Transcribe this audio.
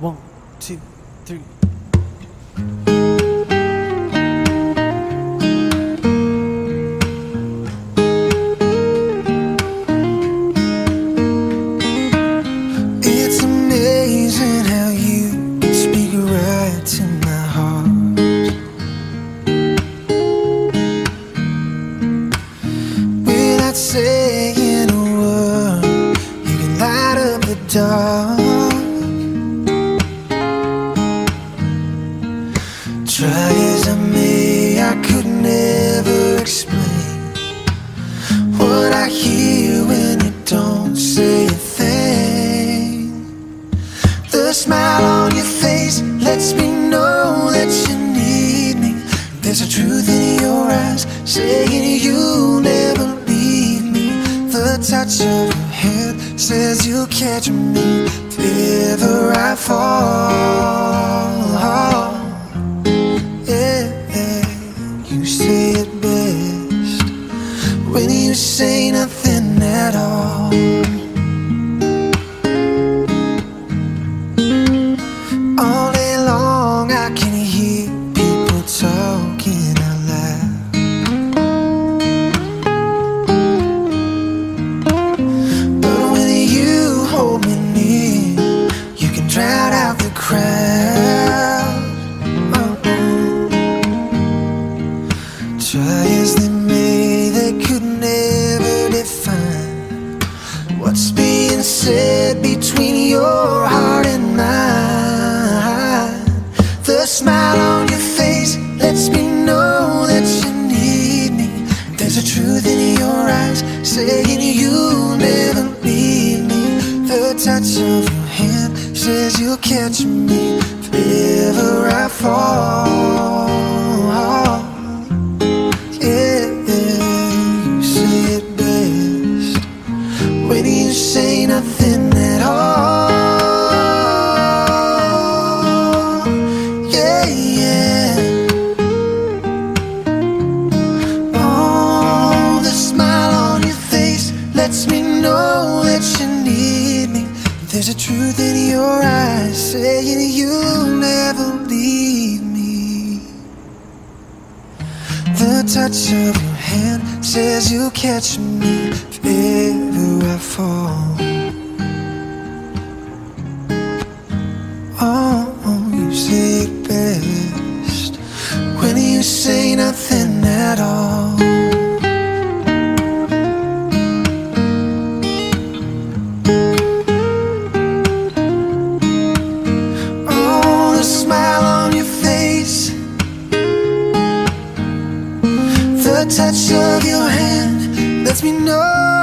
1, 2, 3. It's amazing how you can speak right to my heart. Without saying a word, you can light up the dark. Try as I may, I could never explain what I hear when you don't say a thing. The smile on your face lets me know that you need me. There's a truth in your eyes saying you'll never leave me. The touch of your hand says you'll catch me if ever I fall. You say it best when you say nothing at all. All day long I can hear people talking out loud, but when you hold me near, you can drown out the crowd. Try as they may, they could never define what's being said between your heart and mine. The smile on your face lets me know that you need me. There's a truth in your eyes saying you'll never leave me. The touch of your hand says you'll catch me if ever I fall. You say it best when you say nothing at all. Yeah. Oh, the smile on your face lets me know that you need me. There's a truth in your eyes saying you'll never leave me. The touch of your hand says you'll catch me if ever I fall. Oh, you say it best when you say nothing at all. Oh, the smile on your face, the touch of your hand lets me know